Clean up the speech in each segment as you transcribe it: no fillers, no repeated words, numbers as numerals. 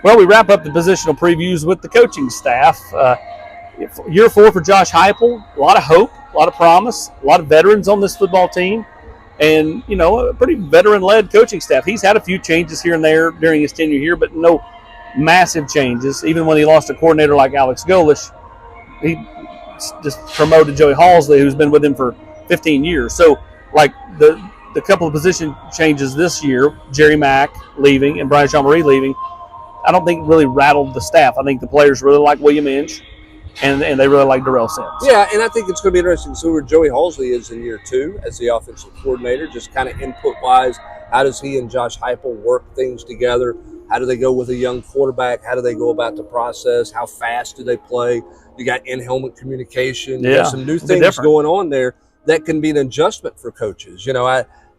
Well, we wrap up the positional previews with the coaching staff. Year 4 for Josh Heupel, a lot of hope, a lot of promise, a lot of veterans on this football team, and, a pretty veteran-led coaching staff. He's had a few changes here and there during his tenure here, but no massive changes. Even when he lost a coordinator like Alex Golish, he just promoted Joey Halsley, who's been with him for 15 years. So, like, the couple of position changes this year, Jerry Mack leaving and Brian Jean-Marie leaving, I don't think really rattled the staff. I think the players really like William Inge, and they really like Darrell Sims. Yeah, and I think it's going to be interesting to see where Joey Halsley is in year 2 as the offensive coordinator, just kind of input-wise. How does he and Josh Heupel work things together? How do they go with a young quarterback? How do they go about the process? How fast do they play? You got in-helmet communication. You got some new things going on there that can be an adjustment for coaches. I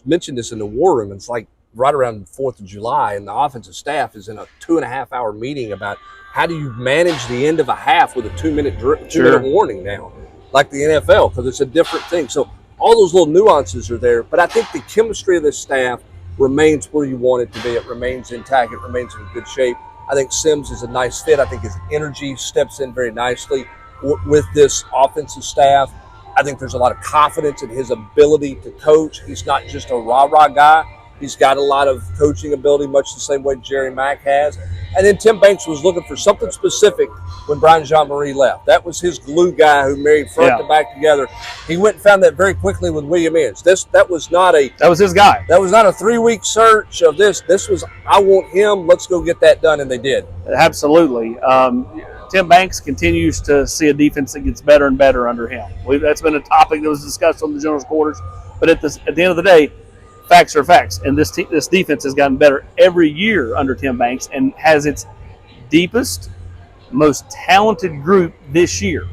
mentioned this in the war room. It's like right around the 4th of July, and the offensive staff is in a 2.5-hour meeting about how do you manage the end of a half with a 2-minute warning now, like the NFL, because it's a different thing. So all those little nuances are there, but I think the chemistry of this staff remains where you want it to be. It remains intact. It remains in good shape. I think Sims is a nice fit. I think his energy steps in very nicely with this offensive staff. I think there's a lot of confidence in his ability to coach. He's not just a rah-rah guy. He's got a lot of coaching ability, much the same way Jerry Mack has. And then Tim Banks was looking for something specific when Brian Jean-Marie left. That was his glue guy who married front to back together. He went and found that very quickly with William Inge. That was his guy. That was not a 3-week search of this. This was, I want him. Let's go get that done, and they did. Absolutely. Tim Banks continues to see a defense that gets better and better under him. That's been a topic that was discussed on the general's quarters. But at the end of the day, facts are facts, and this defense has gotten better every year under Tim Banks and has its deepest, most talented group this year.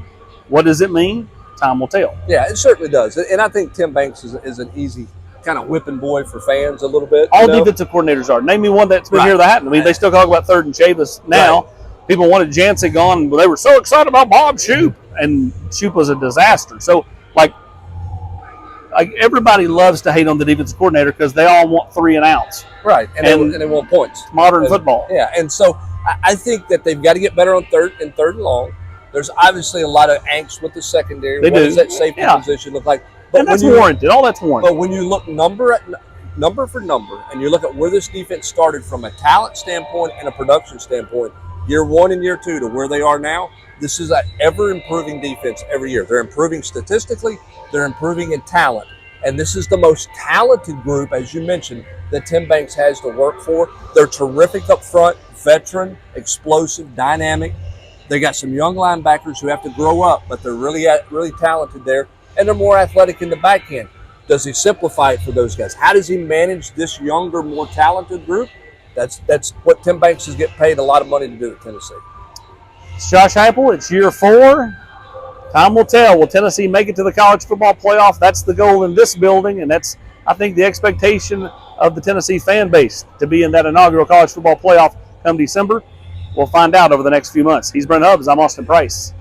What does it mean? Time will tell. Yeah, it certainly does. And I think Tim Banks is an easy kind of whipping boy for fans a little bit. All defensive coordinators are. Name me one that's been here that happened. I mean, they still talk about third and Chavis now. Right. People wanted Jansen gone, but they were so excited about Bob Shoop, and Shoop was a disaster. So, like everybody loves to hate on the defensive coordinator because they all want 3 and outs. Right, and they want points. Modern football. Yeah, and so I think that they've got to get better on third and long. There's obviously a lot of angst with the secondary. What does that safety position look like? But and that's warranted. All that's warranted. But when you look number for number, and you look at where this defense started from a talent standpoint and a production standpoint, year 1 and year 2 to where they are now, this is an ever-improving defense every year. They're improving statistically. They're improving in talent. And this is the most talented group, as you mentioned, that Tim Banks has to work for. They're terrific up front, veteran, explosive, dynamic. They got some young linebackers who have to grow up, but they're really talented there. And they're more athletic in the back end. Does he simplify it for those guys? How does he manage this younger, more talented group? That's what Tim Banks is getting paid a lot of money to do at Tennessee. It's Josh Heupel. It's year 4. Time will tell. Will Tennessee make it to the college football playoff? That's the goal in this building, and that's, I think, the expectation of the Tennessee fan base to be in that inaugural college football playoff come December. We'll find out over the next few months. He's Brent Hubbs. I'm Austin Price.